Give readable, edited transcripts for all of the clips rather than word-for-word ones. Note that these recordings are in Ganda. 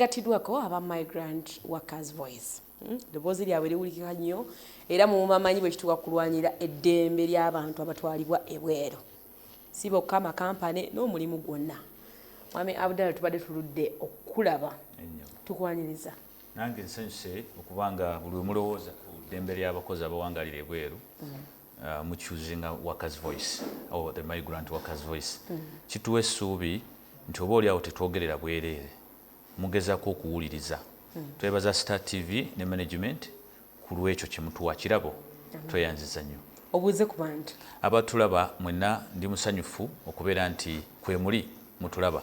Gatidwako aba Migrant Workers Voice. Ddoboozi lyabwe liwulikika nnyo era mumamanyi bwe kituuka kulwanyira eddembe ly'abantu abatwalibwa ebweru. Si bokka amakampani n'omulimu gwonna. Mwami Abdallah tubadde tuludde okulaba tukwaniriza. Nange nsanyuse okubanga buli mulowooza ku ddembe ly'abakozi abawangalira ebweru mu choosing a workers voice or the migrant workers voice. Kituwa essuubi nti oba oliawo tetwogerera bwereere mugezaako okuwuliriza. Twebaza Star TV ne management ku lw'ekyo kye mutuwa kirabo tweyanziza nnyo. Obuuze ku bantu abatulaba mwenna ndi musanyufu okubeera nti kwe muli mutulaba.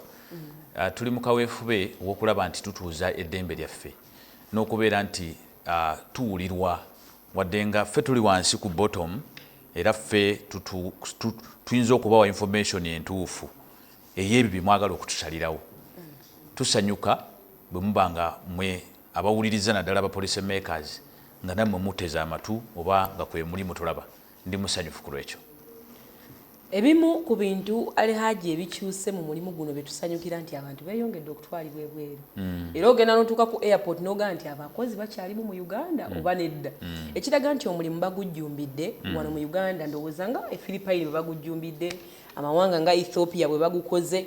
Tuli mu kaweefube w'okulaba nti tutuuza eddembe lyaffe n'okubeera nti tuwulirwa wadde nga ffe tuli wansi ku bottom era ffe tuyinza okubawa information entuufu ey'ebyo bye mwagala okutusalirawo. Tusanyuka bwe muba nga mwe abawuliriza naddala aba policy makers nga nammwe muteza amatu oba nga kwe muli mutulaba. Ndi musanyufu ku lwekyo. Ebimu ku bintu Alhaji ebikyuse mu mulimu guno betusanyukira nti abantu beeyongedde okutwalibwa ebweru. Era ogenda n'otuuka ku airport n'ogaa nti abakozi bakyalimu mu Uganda oba nedda. Ekiraga nti omulimu bagujjumbidde wano mu Uganda, ndowooza nga Philippines bwe bagujjumbidde, amawanga nga Ethiopia bwe bagukoze.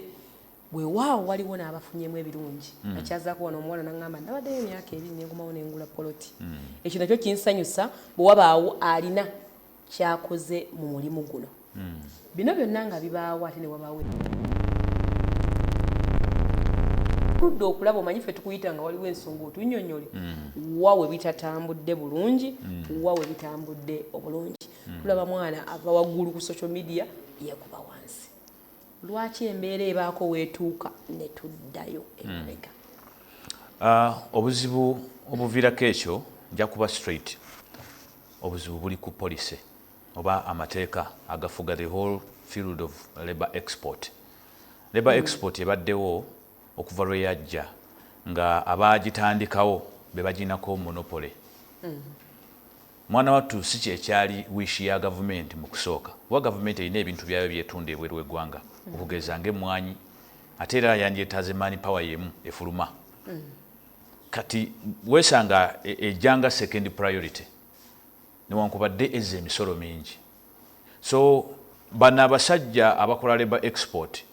Bwe waawo waliwo n'abafunyemu ebirungi. Akyazaako wano omuwala n'aŋŋamba nabaddeyo emyaka ebiri ne ngumawo ne ngula poloti. Ekyo nakyo kinsanyusa bwe wabaawo alina kyakoze mu mulimu guno. Bino byonna nga bibaawo ate ne wabaawo tudde okulaba omanyi ffe tukuyita nga waliwo ensonga otunnyonnyole wa we bitatambudde bulungi, wa we bitambudde obulungi. Tulaba mwana ava waggulu ku social media yeekuba wansi. Lwaki embeera ebaako weetuuka ne tuddayo emabega? Obuzibu obuviirako ekyo nja kuba straight. Obuzibu buli ku policy oba amateeka agafuga the whole field of labor export. Labor export ebaddewo okuva lwe yajja nga abaagitandikawo be baginako monopoly. Mwana wattu si kyekyali wishi ya gavumenti mu kusooka. Wa gavumenti erina ebintu byayo byetunda ebweru w'eggwanga okugeza ng'emmwanyi ate era yandyetaaze mani power yemu efuluma. Kati weesanga ejjanga second priority newankubadde ezza emisolo mingi. So bano abasajja abakola labor export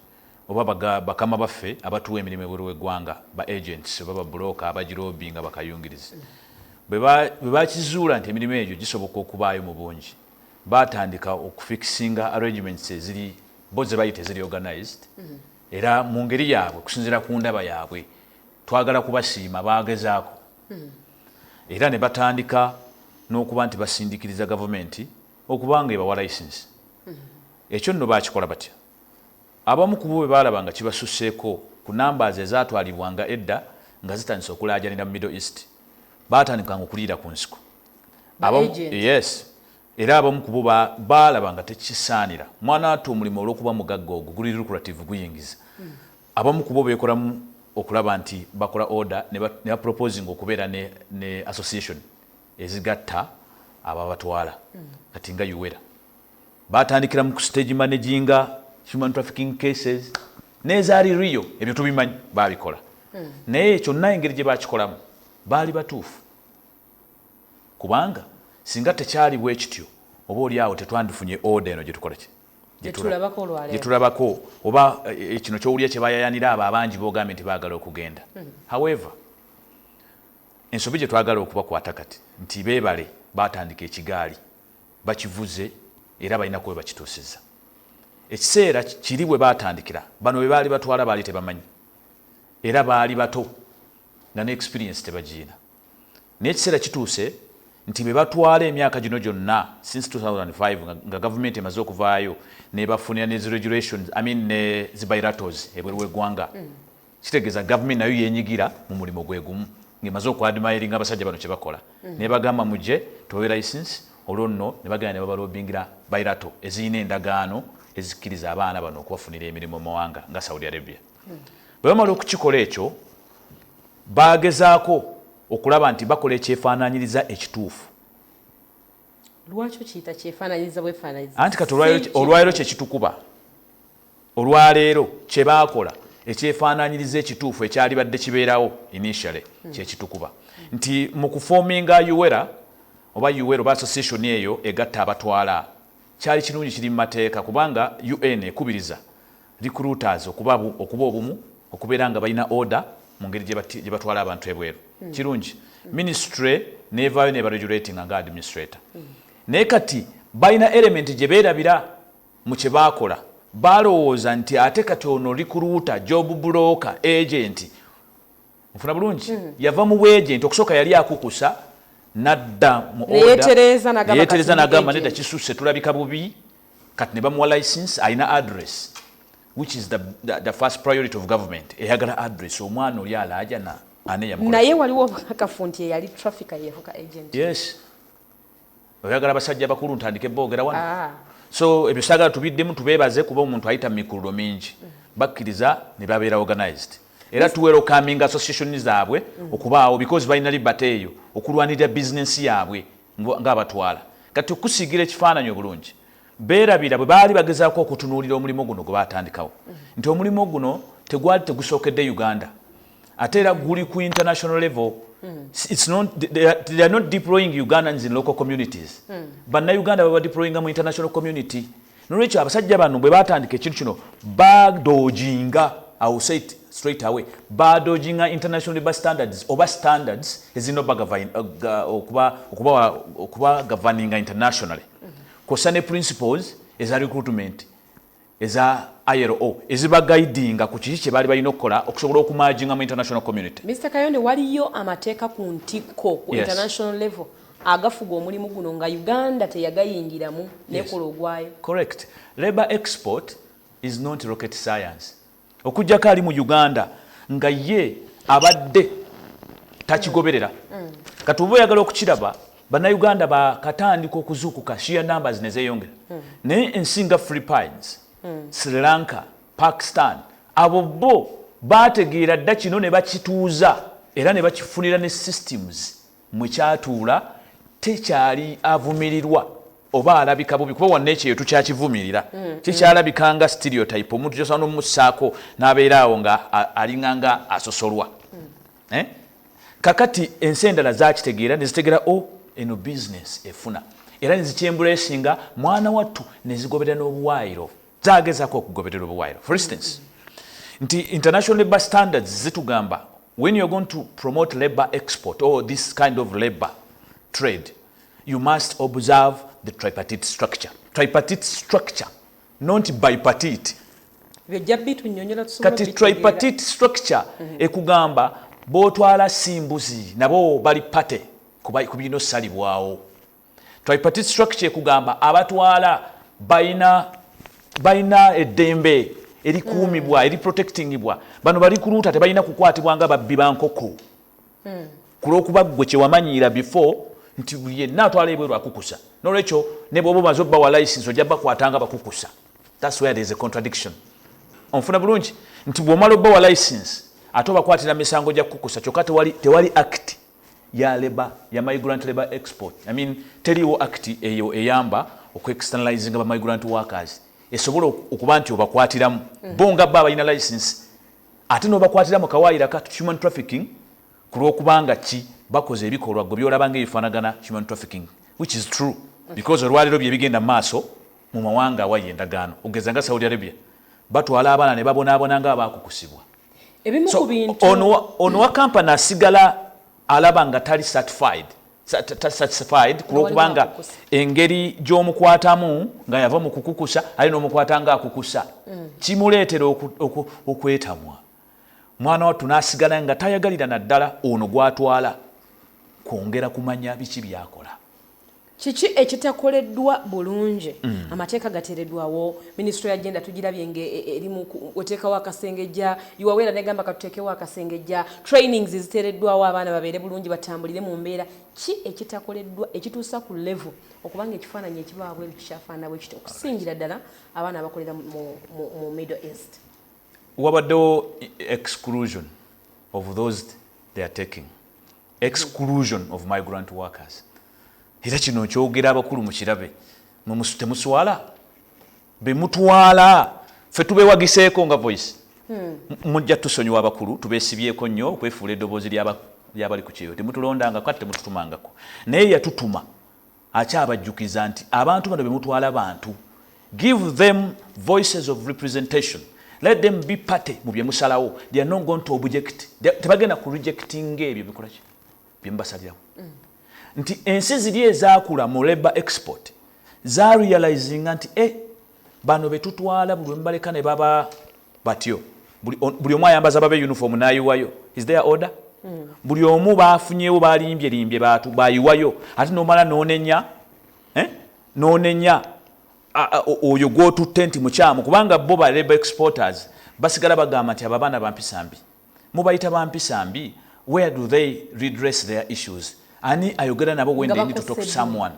oba bakama baffe abatuwa emirimu ebweru w'eggwanga ba agents oba babulooka abagirobinga bakayungirizi bwe bakizuula nti emirimu egyo gisoboka okubaayo mu bungi baatandika okufixinga arrangements eziri bo ze bayita eziri organized era mu ngeri yaabwe okusinziira ku ndaba yaabwe twagala kubasiima baagezaako era ne batandika n'okuba nti basindikiriza gavumenti okubanga ebawa license. Ekyo nno baakikola batya? Abamu ku bo bwe baalaba nga kibasusseeko ku numbers ezaatwalibwanga edda nga zitandise okulaajanira mu Middle East baatandikanga okuliira ku nsiko. Yes. Era abamu ku bo baalaba nga tekisaanira. Mwana wattu omulimu olw'okuba mugagga ogwo guli lucrative guyingiza. Abamu ku bo beekolamu okulaba nti bakola order ne baproposing okubeera ne association ezigatta ababatwala kati nga yuwera. Baatandikira mu stage managinga human trafficking cases n'ezaali riyo ebyo tubimanyi baabikola. Naye kyonna engeri gye baakikolamu baali batuufu. Kubanga singa tekyali bwe kityo oba oli awo tetwandifunye order eno gye tukola ki? Gye tulabako oba kino ky'owulira kye bayayanira abo abangi b'ogambye nti baagala okugenda. However, ensobi gye twagala okubakwata kati nti beebale baatandika ekigaali bakivuze era balina kuba bakituusizza. Ekiseera kiri bwe baatandikira bano be baali batwala baali tebamanyi era baali bato nga ne experience tebagiina. Naye ekiseera kituuse nti be batwala emyaka gino gyonna since 2005 nga gavumenti emaze okuvaayo ne bafunira ne regulations ne zibairatos ebweru w'eggwanga. Kitegeeza gavumenti nayo yenyigira mu mulimu gwe gumu ng'emaze okwadmiringa abasajja bano kye bakola. Ne bagamba mujje tubawe license olwo nno ne bagenda ne babalobingira bairato ezirina endagaano ezikkiriza abaana bano okubafunira emirimu mu mawanga nga Saudi Arabia. Bwe bamala okukikola ekyo baagezaako okulaba nti bakola ekyefaanaanyiriza ekituufu. Lwaki okiyita kyefaanaanyiriza bwefaanaanyiriza? Anti kati olwaleero kye kitukuba. Olwaleero kye baakola ekyefaanaanyiriza ekituufu ekyali badde kibeerawo initially kyekitukuba nti mu kufoominga UWERA oba UWERA oba association eyo egatta abatwala kyali kirungi kiri mu mateeka kubanga UN ekubiriza recruiters okuba obumu okubeera nga balina order mu ngeri gye batwala abantu ebweru kirungi ministry neevaayo nebaregulating nga administrator naye kati balina element gye beerabira mu kye baakola balowooza nti ate kati ono recruiter job broker agent ofuna bulungi yava mu bwagent okusooka yali akukusa nadda mu order n'agamba nedda kisusse tulabika bubi kati ne bamuwa license alina address which is the first priority of government eyagala address omwana oli alaaja naye waliwo akafu nti eyali traffic yefuka agent yes oyagala abasajja bakulu ntandike boogera wano so ebyo saagala tubiddemu tubeebaze kuba omuntu ayita mikululo mingi bakkiriza ne babeera organized era tuwelcoming association zaabwe okubaawo because balina liberty eyo okulwanirira bizinensi yaabwe ng'abatwala kati okusiigira ekifaananyi obulungi beerabira bwe baali bagezaako okutunuulira omulimu guno gwe baatandikawo nti omulimu guno tegwali tegusookedde Uganda ate era guli ku international level. It's not, they are not deploying Ugandans in local communities. Bannayuganda baba deploying mu international community. Nolwekyo abasajja bano bwe batandika ekintu kino badojinga, I will say it straight away, badojinga international labor standards oba standards ezino okuba governing internationally. Kosane principles eza recruitment eza ILO eziba guidinga ku kiki kye bali balina okukola okusobola okumajinga mu international community. Mr. Kayonde, waliyo amateeka ku ntikko ku international level agafuga omulimu guno nga Uganda teyagayingiramu nekola ogwayo? Correct. Labor export is not rocket science. Okujjako ali mu Uganda nga ye abadde takigoberera. Kati oba oyagala okukiraba bannayuganda bakatandika okuzuukuka sheer numbers ne zeeyongera. Naye ensi nga Philippines, Sri Lanka, Pakistan, abo bo bategeera dda kino ne bakituuza era ne bakifunira ne systems mwe kyatuula tekyali avumirirwa oba alabika bubi kuba wanne ekyo tukyakivumirira kikyalabika nga stereotype omuntu kyosobola n'omussaako n'abeera awo nga alinganga asosolwa. Kakati ensi endala zakitegeera ne zitegeera eno business efuna era ne zikyembulesinga mwana wattu ne zigoberera n'obuwaayiro zagezaako okugoberera obuwaayiro. For instance, nti international labor standards zitugamba when you're going to promote labor export or this kind of labor trade, you must observe the tripartite structure. Tripartite structure, not bipartite. Kati tripartite structure ekugamba botwala simbuzi nabo bali pate ku bino salibwawo. Tripartite structure ekugamba abatwala baina eddembe erikuumibwa eri protectingibwa bano bali kuluuta tebalina kukwatibwa nga babbi ba nkoko kulw'okuba gwe kye wamanyiira before nti buli yenna atwala ebweru akukusa n'olwekyo ne bw'oba omaze obbawa license ojja bakwatanga bakukusa. That's where there is a contradiction. Onfuna bulungi nti bw'omala obbawa license ate obakwatira misango gya kukusa kyokka tewali act ya labor ya migrant labor export. I mean teriwo act eyo eyamba oku-externalizing ba migrant workers esobola okuba nti obakwatiramu bonga bba balina license ate n'obakwatiramu kawaayira ka human trafficking kulw'okubanga ki bakoze ebikolwa gwe byolaba ng'ebifaanagana human trafficking, which is true because olwaliro bye bigenda mu maaso mu mawanga awali endagaano ogeza nga Saudi Arabia batwala abaana ne babonaabona nga abaakukusibwa. Ono wa kampani asigala alaba nga tali satisfied kulw'okubanga engeri gy'omukwatamu nga yava mu kukukusa ali n'omukwata nga akukusa kimuleetera okwetamwa. Mwana wattu n'asigala nga tayagalira naddala ono gwatwala kwongera kumanya biki byakola. Kiki ekitakoleddwa bulungi? Amateeka gateereddwawo, minisitule ya genda tugirabye ng'erimu oteekawo akasengejja, yuwaweera negamba katuteekewo akasengejja, trainings ziteereddwawo abaana babeere bulungi batambulire mu mbeera. Ki ekitakoleddwa ekituusa ku level okubanga ekifaananyi ekibaabwe kikyafaanana bwe kityo okusingira ddala abaana abakolera mu Middle East? Wabaddewo exclusion of those they are taking, exclusion of migrant workers. Era kino kyogera abakulu mu kirabe temuswala be mutwala ffe tubeewagiseeko nga voice mujja tusonyiwa abakulu tubesibyeko nnyo okwefuula eddoboozi ly'abali ku kyeyo temutulondanga kati temututumangako naye yatutuma akyabajjukiza nti abantu bano bemutwala bantu give them voices of representation let them be party mu byemusalawo they are not going to object tebagenda ku rejecting ebyo bikola ki byemubasalirawo nti ensi ziri ezaakula mu labor export za realizinga nti bano betutwala buli mbaleka ne baba batyo buli omu ayambaza babe uniform nayiwayo is there order buli omu bafunyewo balimbye baatu bayiwayo ate nomala nonenya oyo gwotutte nti mukyamu kubanga bo ba labor exporters basigala bagamba nti ababaana bampisambi mubayita bampisambi where do they redress their issues ani ayogera nabo when they need to talk to someone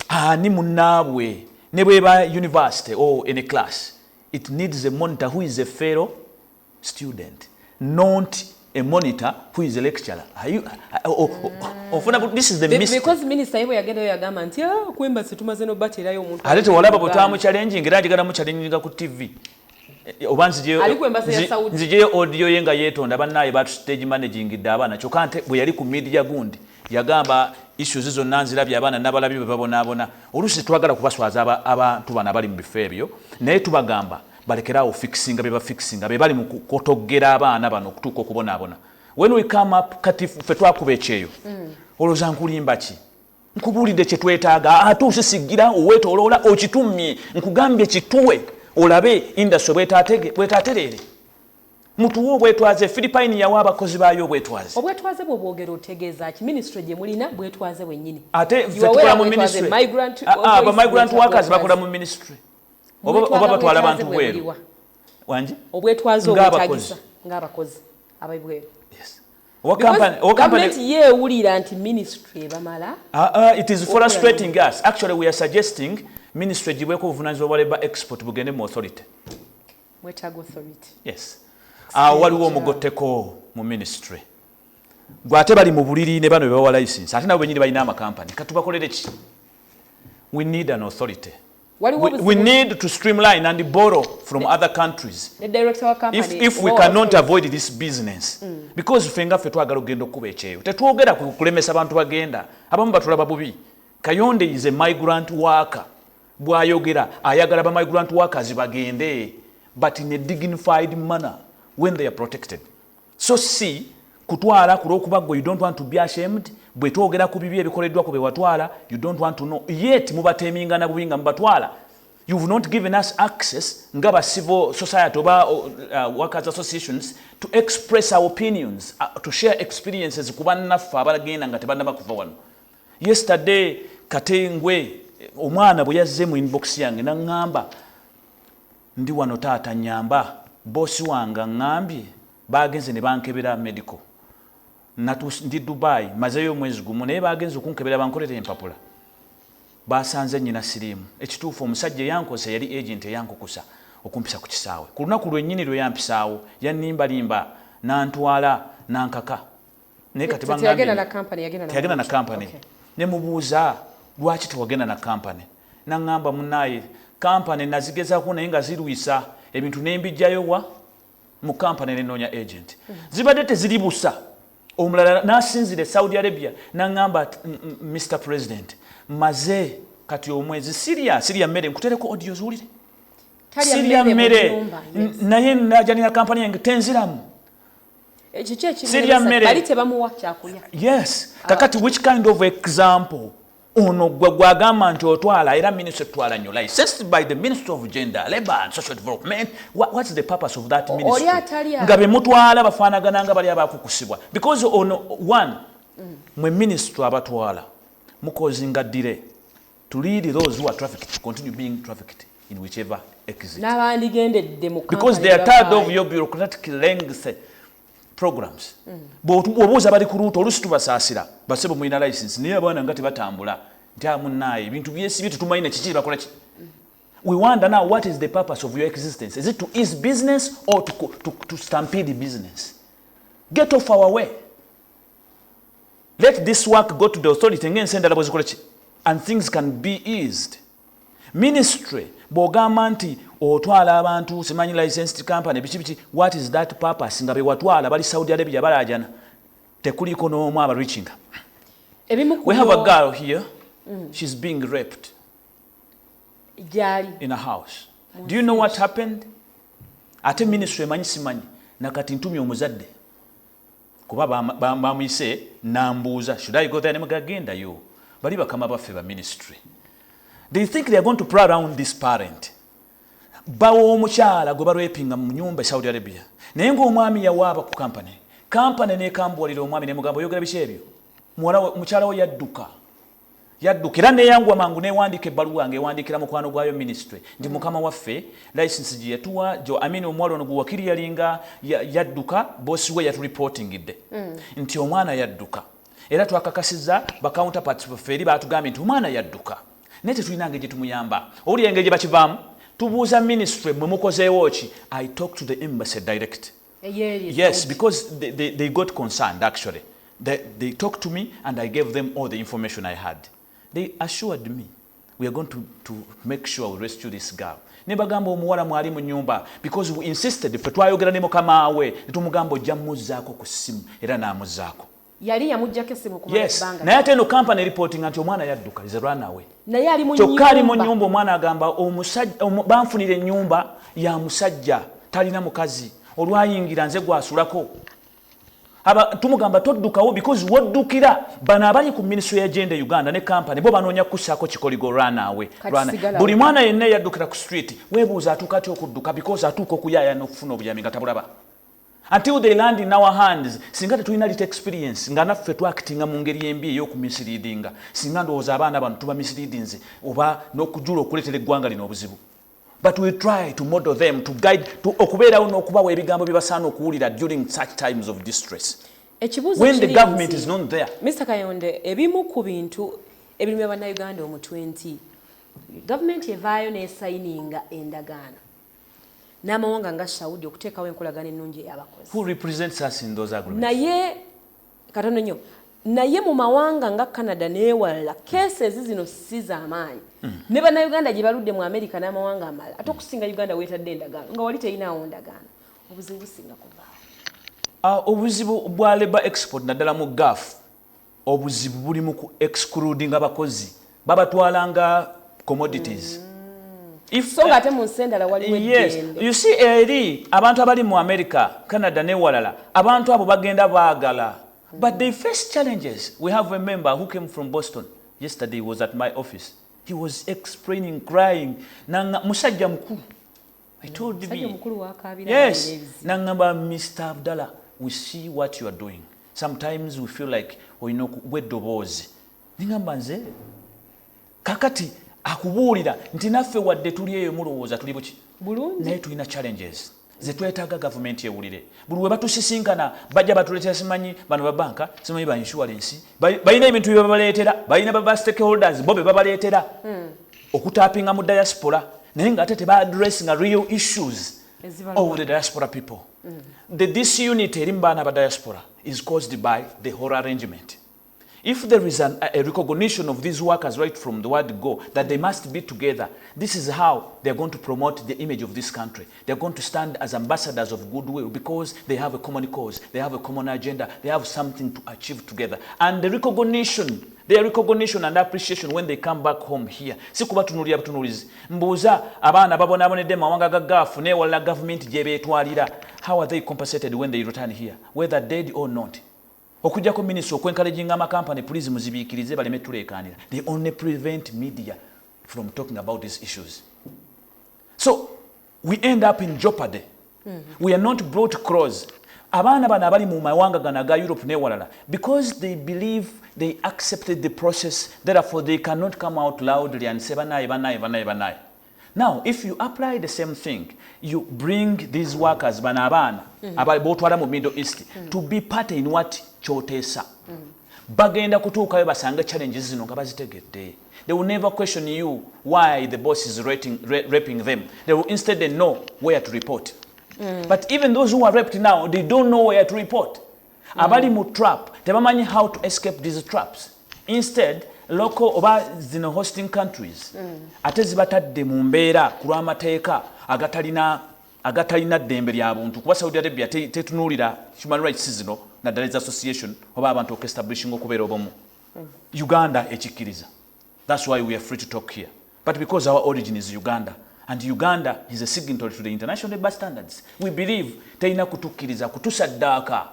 ani munnaabwe ne bweba university or in a class it needs a monitor who is a fellow student not a monitor who is a lecturer. This is the mistake. Because minister ibo yagenda yagamba nti kwemba situmaze no batirayo omuntu. Alete walaba botamu challenge ngiraje gara mu challenge ku TV. Obanzije nzije audio yenga yetonda bannaye batu stage managing Abaana chokante bwe yali ku media gundi yagamba issues zo nanzira by'abaana nabalabi babona olusi twagala kubaswaza abantu bana bali mu bifebyo naye tubagamba balekerawo fixinga beba fixinga be bali mu kotogera abaana bano okutuuka okubonabona when we come up kati fe twakuba ekyeyo oloza nkulimba ki nkubulidde kye twetaaga ate osisigira owetoloola okitumye nkugambye kituwe olabe industry bwetaaterere mutuwo bwetwaze Philippine yawa abakozi bayo bwetwaze obwetwaze bwo bwogero otegeeza ki ministry gye mulina bwetwaze wennyini ate vetukula mu ministry migrant workers bakola mu ministry oba batwala abantu bweru wanji obwetwaze obwetagisa ng'abakozi abaibweru yes government yeewulira nti ministry bamala it is frustrating us actually we are suggesting ministry gibweko obuvunaanyizibwa bwa labor export bugende mu authority mwetaaga authority yes waliwo omugotteko mu ministry gwate bali mu buliri ne bano bebawa license ate nabo benyini balina amakampani katubakolere ki we need an authority we need to streamline and borrow from other countries if we cannot avoid this business because fenga fe twagala ogenda okuba ekyeyo tetwogera kulemesa abantu bagenda abamu batulaba bubi Kayonde is a migrant worker bwayogera ayagala ba migrant workers bagende but in a dignified manner when they are protected so see kutwala kulokuba go you don't want to be ashamed bwe twogera ku bibi ebikoleddwa ku bewatwala you don't want to know yet mubateminga na bubinga mubatwala you've not given us access ngaba civil society oba workers associations to express our opinions to share experiences kubannaffe abalagenda nga tebannaba kuva wano yesterday Katengwe omwana bwe yazze mu inbox yange nangamba ndi wano taata nyamba bosi wanga ngambye bagenze ne bankebera medical ndi Dubai mazeyo mwezi gumu naye bagenze okunkebera bankolera empapula basanze nnyina sirimu ekituufu omusajja yankose yali agent eyankukusa okumpisa ku kisaawe ku lunaku lwennyini lwe yampisaawo yannimbalimba nantwala nankaka naye kati yagenda na kampani ne mubuuza lwaki tewagenda na kampani nangamba munnaye kampani nazigezaako naye nga zirwisa ebintu nembijjayo wa mu kampani nenoonya agent zibadde teziri busa omulala nasinzire Saudi Arabia nangamba Mr President maze kati omwezi Syria mmere nkutereko audio zuulire Syria mmere naye najanira kampani yange tenziramu Syria mmere bali tebamuwa kyakulya yes kakati which kind of example ono gwagamba nti otwala era ministry twala nyo licensed by the Ministry of Gender, Labour and Social Development. What's the purpose of that ministry? Ngabe mutwala bafanagana nga bali abakukusibwa because ono one mwe ministry abatwala mukozinga dire to lead those who are trafficked to continue being trafficked in whichever exit because they are tired of your bureaucratic length programs bobuuza bali ku ruuto olusi tubasaasira basebo mulina license naye abaana nga tebatambula nti amunnaye ebintu byesibye tetumanyi kiki bakola ki we wonder now what is the purpose of your existence is it to ease business or to stampede business get off our way let this work go to the authority ngensendala bwezikola ki and things can be eased Ministry bw'ogamba nti otwala abantu simanyi licensed company biki what is that purpose nga be watwala bali Saudi Arabia balajana tekuliko n'omu aba reaching. We have a girl here. She's being raped in a house. Do you know what happened? Ate ministry emanyi simanyi nakati ntumye omuzadde kuba bamuyise nambuuza should I go there nemugagenda yo bali bakama baffe ba ministry. They think they are going to play around this parent. Bawo omukyala gwe barwepinga mu nyumba Saudi Arabia naye ng'omwami yawaaba ku company nekambuulira omwami nemugamba oyogera biki ebyo mukyala we yadduka era neyanguwa mangu newandiika ebbaluwa ng'ewandiikira mukwano gwayo ministry nti mukama waffe license gye yatuwa omuwala ono gwe wakiri yalinga yadduka boosi we yatureportingidde nti omwana yadduka era twakakasiza bacounterparts baffe eri baatugambye nti omwana yadduka naye tetulina ngeri gye tumuyamba owulira engeri gye bakivaamu tubuuza ministry mwe mukozeewo ki I talk to the embassy direct. Yes, because they got concerned actually. They talked to me and I gave them all the information I had. They assured me we are going to make sure we rescue this girl. Nebagamba omuwala mwali mu nyumba because we insisted ffe twayogera ne mukama we netumugamba ojja muzzaako ku ssimu era n'amuzzaako. Yali yamujjako essimu ku banga. Naye ate no company reporting nti omwana yadduka is a runaway. Naye ali mu nyumba. Kyokka ali mu nyumba omwana agamba omusajja banfunira ennyumba ya musajja talina mukazi olwayingira nze gwasulako. Tumugamba toddukawo because woddukira bano abali ku ministry ya gender Uganda ne company bo banoonya kussaako kikoligo runaway. Buli mwana yenna yaddukira ku street weebuuza atuuka atya okudduka because atuuka okuyaaya n'okufuna obuyambi nga tabulaba. Until they land in our hands, singa tetulina lit experience nga naffe twactinga mu ngeri embi ey'okumisleadinga singa ndowooza abaana bano tuba misleadings oba n'okujula okuleetera eggwanga lino obuzibu. But we try to model them, to guide, to okubeerawo n'okubawa ebigambo bye basaana okuwulira during such times of distress. When the government is not there. Mr. Kayonde, ebimu ku bintu ebirumya bannayuganda omutwe nti gavumenti evaayo n'esayininga endagaano n'amawanga nga Saudi okuteekawo enkolagana ennungi ey'abakozi. Who represents us in those agreements? Naye katono nnyo naye mu mawanga nga Canada n'ewalala cases zino si z'amaanyi. Ne bannayuganda gye baludde mu America n'amawanga amalala ate okusinga Uganda weetadde endagaano nga wali teyinaawo ndagaano obuzibu businga kuvaawo. Obuzibu bwa labor export naddala mu GAF obuzibu buli mu ku excluding abakozi babatwalanga commodities. So ngate mu nsendala waliwo eddembe. You see eri abantu abali mu America, Canada n'ewalala abantu abo bagenda baagala. But they face challenges. We have a member who came from Boston yesterday. He was at my office. He was explaining, crying. Nanga musajja mukulu. I told me. Yes. Nangamba Mr. Abdallah, we see what you are doing. Sometimes we feel like wedobozi. Ningamba nze. Kakati akubuulira nti naffe wadde tuli eyo mulowooza tuli buki. Bulungi. Naye tulina challenges. Zetwetaaga government ewulire. Buli we batusisinkana bajja batuleetera simanyi bano ba banka simanyi ba insurance balina ebintu bye babaleetera balina ba stakeholders bo be babaleetera okutaapinga mu diaspora naye nga ate teba addressinga real issues of the diaspora people. The disunity eri mu baana ba diaspora is caused by the whole arrangement. If there is a recognition of these workers right from the word go, that they must be together, this is how they are going to promote the image of this country. They are going to stand as ambassadors of goodwill because they have a common cause, they have a common agenda, they have something to achieve together. And the recognition, their recognition and appreciation when they come back home here. Sikuba tunulia tunulizi. Mbuza abana babonabonedde mawanga gagafu n'ewalala government gye beetwalira. How are they compensated when they return here, whether dead or not? Okujjako ministry okwencouraging amakampani please muzibiikirize baleme tuleekaanira. They only prevent media from talking about these issues. So we end up in jeopardy. We are not brought close. Abaana bano abali mu mawanga gano aga Europe n'ewalala because they believe they accepted the process, therefore they cannot come out loudly and say banaye. Now, if you apply the same thing, you bring these workers, banabana, abali mu Middle East, to be part in what chotesa. Bagenda kutuukayo basanga challenges zino nga bazitegedde. They will never question you why the boss is raping them. They will instead know where to report. But even those who are raped now, they don't know where to report. Abali mu trap, tebamanyi how to escape these traps. Instead, local oba zino hosting countries ate zibatadde mu mbeera ku lw'amateeka agatalina ddembe ly'abuntu kuba Saudi Arabia tetunuulira human rights zino naddala association oba abantu okestablishing okubeera obumu. Uganda ekikkiriza. That's why we are free to talk here. But because our origin is Uganda, and Uganda is a signatory to the international labour standards, we believe teina kutukkiriza kutusaddaaka.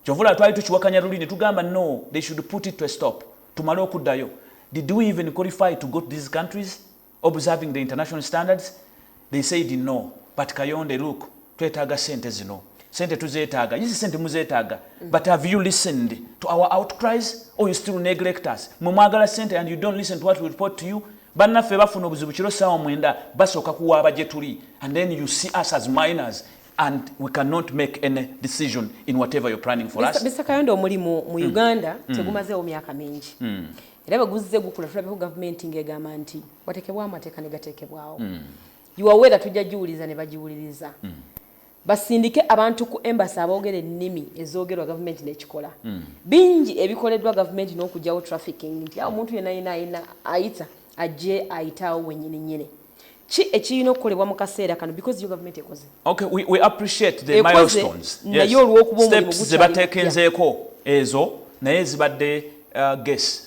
Kyovula twali tukiwakanya luli ne tugamba no, they should put it to a stop. Tumale okuddayo. Did we even qualify to go to these countries observing the international standards? They said no. But Kayonde, look, twetaaga sente zino. Sente tuzeetaaga. Yisi sente muzeetaaga. But have you listened to our outcries or you still neglect us? Mumwagala sente and you don't listen to what we report to you? Bannaffe bafuna obuzibu kiro ssaawa mwenda basooka kuwaaba gye tuli, and then you see us as minors and we cannot make any decision in whatever you're planning for us. Mr. Kayonde, omulimu mu Uganda tegumazeewo myaka mingi. Era baguzze gukula tulabeko gavumenti ng'egamba nti wateekebwawo amateeka ne gateekebwawo. You are aware tujja jiwuliriza ne bajiwuliriza. Basindike abantu ku embassy aboogera ennimi ezoogerwa gavumenti n'ekikola. Bingi ebikoleddwa gavumenti n'okugyawo trafficking nti omuntu yenna ayita ajje ayitawo wennyini. Ki ekirina okukolebwa mu kaseera kano because your government ekoze? Okay, we appreciate the milestones. Yes. Steps ze bateekenzeeko ezo naye zibadde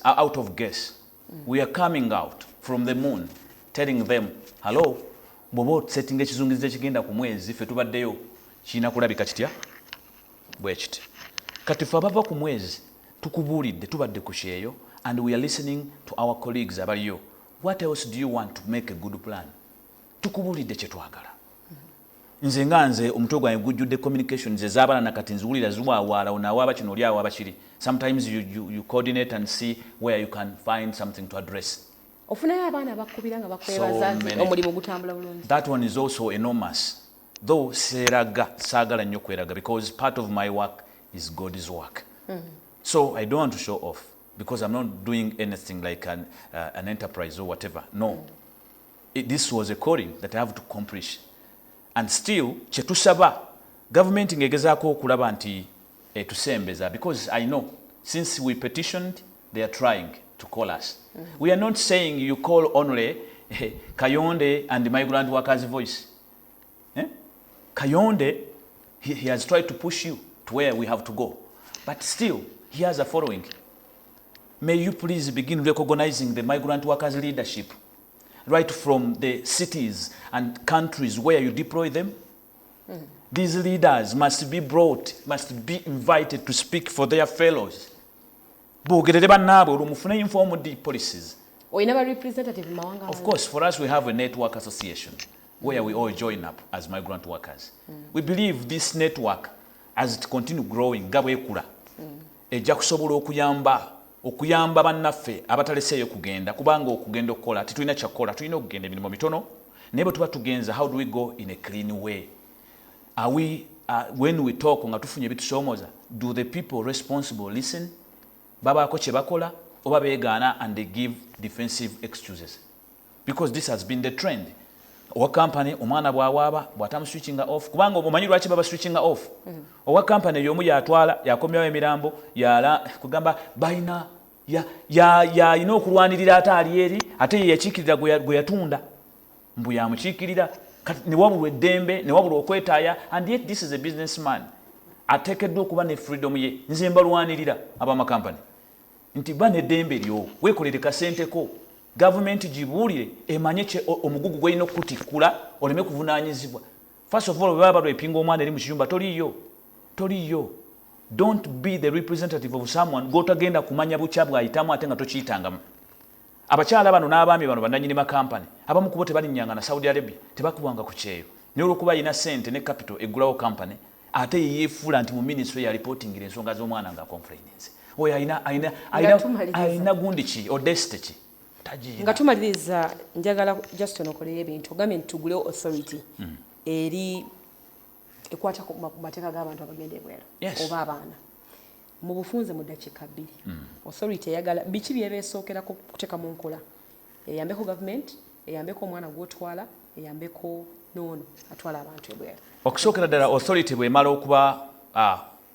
out of guess. We are coming out from the moon telling them, hello, bobo setting ekizungize kigenda ku mwezi ffe tubaddeyo kiina kulabika kitya bwe kiti. Kati ffe abava ku mwezi tukubuulidde tubadde ku kyeyo and we are listening to our colleagues abaliyo. What else do you want to make a good plan? Tukubuulidde kye twagala. Nze nga nze omutwe gwange gujjudde communications ez'abaana nakati nziwulira ziwaawaala onaawaaba kino oli awaaba kiri. Sometimes you coordinate and see where you can find something to address. Ofunayo abaana abakubira nga bakwebaza omulimu gutambula bulungi. That one is also enormous. Though saagala nnyo kweraga because part of my work is God's work. So I don't want to show off because I'm not doing anything like an enterprise or whatever. No. This was a calling that I have to accomplish. And still, chetusaba, government ngegezaako okulaba nti tusembeza because I know since we petitioned, they are trying to call us. We are not saying you call only Kayonde and the migrant workers' voice. Kayonde, he has tried to push you to where we have to go. But still, he has a following. May you please begin recognizing the migrant workers' leadership right from the cities and countries where you deploy them. These leaders must be brought, must be invited to speak for their fellows. Bogerere bannaabwe olumufune informed policies. Representative mawanga. Of course, for us we have a network association where we all join up as migrant workers. We believe this network, as it continue growing, gabwekula, ejja kusobola okuyamba bannaffe abataleseeyo kugenda kubanga okugenda okukola tetulina kyakola tulina okugenda emirimu mitono naye bwe tuba tugenza how do we go in a clean way? Are we when we talk nga tufunye ebitusoomooza, do the people responsible listen? Babaako kye bakola oba beegaana and they give defensive excuses? Because this has been the trend. Owa company omwana bw'awaaba bw'atamu switching off kubanga omanyi lwaki baba switching off. Owa company y'omu yatwala yakomyawo emirambo yala kugamba bayina yalina okulwanirira ate ali eri ate ye yakiikirira gwe yatunda mbu yamukiikirira ne wabulwa eddembe ne wabulwa okwetaaya, and yet this is a businessman ateekeddwa okuba ne freedom ye. Nze mbalwanirira ab'amakampani nti ba n'eddembe lyo weekolere kasenteko, gavumenti gibuulire emanye omugugu gw'erina okutikkula oleme kuvunaanyizibwa. First of all, bwe baba balwepinga omwana eri mu kiyumba toliyo. Don't be the representative of someone gotagenda kumanya bukya bw'ayitamu ate nga tokiyitangamu. Abakyala bano n'abaami bano bannannyini makampani abamu ku bo tebalinnyanga na Saudi Arabia, tebakubwanga ku kyeyo naye olw'okuba alina ssente ne capital eggulawo kampani ate yeefuula nti mu ministry ya reportingira ensonga z'omwana nga conference oyo alina gundi ki odeste ki tajiina. Nga tumaliriza njagala just onokoleyo ebintu ogambe nti tugulewo authority eri ekwata ku mateeka g'abantu abagenda ebweru oba abaana mu bufunze mu ddakiika 2. Authority eyagala biki byebeesookera kuteeka mu nkola eyambeko government, eyambeko omwana gw'otwala, eyambeko n'ono atwala abantu ebweru. Okusookera ddala authority bw'emala okuba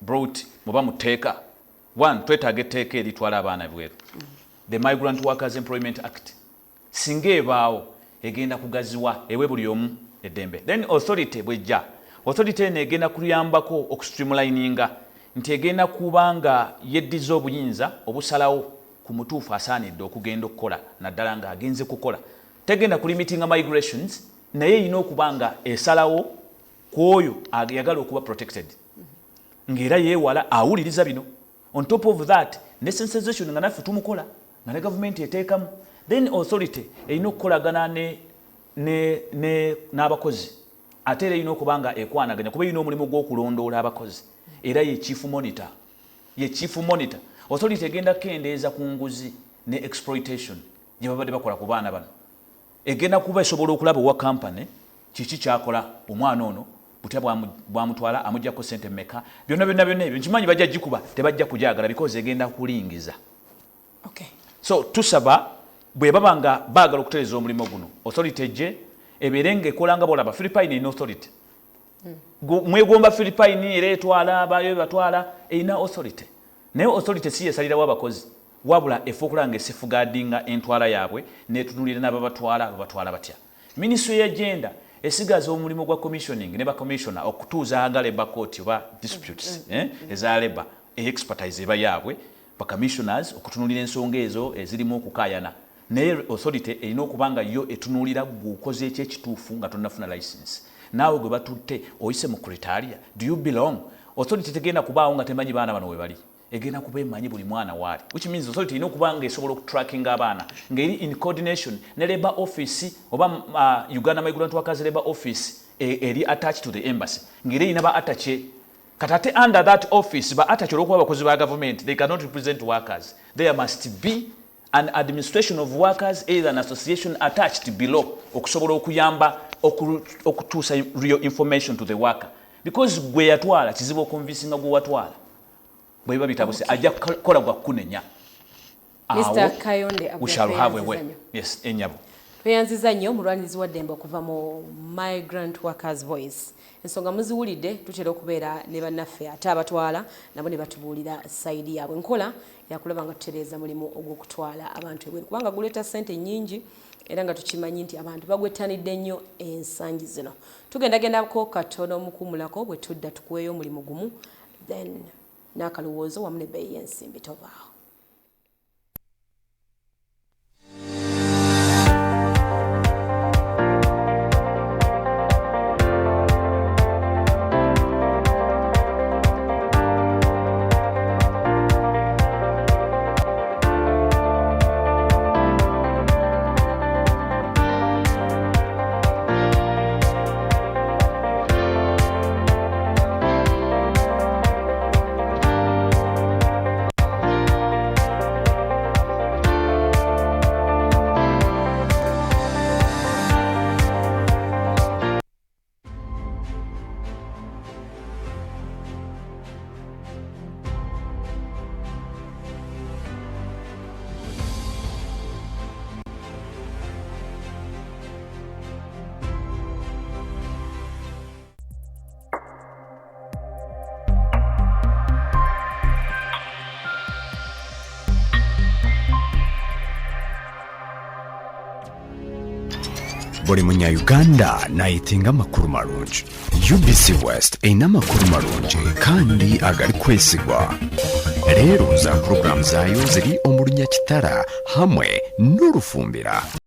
brought muba muteeka, one twetaaga etteeka eritwala abaana ebweru. the Migrant Workers Employment Act singa ebaawo egenda kugaziwa ewe buli omu eddembe. Then authority bwejja, authority eno egenda kuyambako okustreamlininga nti egenda kubanga yeddiza obuyinza obusalawo ku mutuufu asaanidde okugenda okukola naddala nga agenze kukola. Tegenda kulimitinga migrations naye erina okubanga esalawo ku oyo ayagala okuba protected. Ng'era yeewala awuliriza bino. On top of that, ne sensitization nga naffe tumukola nga ne government eteekamu. Then authority erina okukolagana n'abakozi. Ate era erina okubanga ekwanaganya kuba erina omulimu gw'okulondoola abakozi. Era ye chief monitor. Ye chief monitor. Authority egenda kendeeza ku nguzi ne exploitation gye babadde bakola ku baana bano. Egenda kuba esobola okulaba owa company kiki kyakola omwana ono butya bwamutwala amuggyako ssente mmeka byonna ebyo nkimanyi bajja gikuba tebajja kujagala because egenda kulingiza. Okay. So tusaba bwe baba nga baagala okutereeza omulimu guno authority gye ebeere ng'ekolanga bolaba Philippine in authority. Mwegomba Philippine era etwala abayo batwala erina authority. Naye authority si yesalirawo abakozi wabula efuukulanga esifugadinga entwala yaabwe netunulira n'ababatwala batya. Ministry y'agenda esigaza omulimu gwa commissioning ne ba commissioner okutuuza aga labor court oba disputes eza labor expertise eba yaabwe ba commissioners okutunulira ensonga ezo ezirimu okukayana. Naye authority erina okubanga yo etunulira gukoze ekyekituufu nga tonnafuna license. Naawe gwe batutte oyise mu criteria, do you belong? Authority tegenda kubaawo nga temanyi baana bano we bali. Egenda kuba emanyi buli mwana waali. Which means authority erina okubanga esobola okutracking abaana ng'eri in coordination ne labor office oba Uganda Migrant Workers Labor Office eri attached to the embassy. Ng'eri erina ba attache. Katate under that office ba attache olw'okuba abakozi ba government, they cannot represent workers. There must be an administration of workers, either an association attached below okusobola okuyamba okutuusa real information to the worker. Because gwe yatwala kizibu okonvinsinga gwe watwala. Bwe biba bitabuse ajja kukola gwa kunenya. Mr. Kayonde, we shall have a way. Yes, enyabo. Tweyanziza nnyo mulwanizi wa ddembe okuva mu Migrant Workers Voice. Ensonga muziwulidde tutera okubeera ne bannaffe ate abatwala nabo ne batubuulira sayidi yaabwe. Nkola yakulaba nga tutereeza mulimu ogw'okutwala abantu ebweru kubanga guleeta ssente nnyingi era nga tukimanyi nti abantu bagwettanidde nnyo ensangi zino. Tugendagendako katono mukumulako bwe tudda tukuweeyo omulimu gumu then n'akalowoozo wamu n'ebbeeyi y'ensimbi tovaawo. Buli munya-Uganda nayetenga amakulu malungi. UBC West erina amakulu malungi kandi agali kwesigwa. Leero za programu zaayo ziri omulunya kitala hamwe n'olufumbira.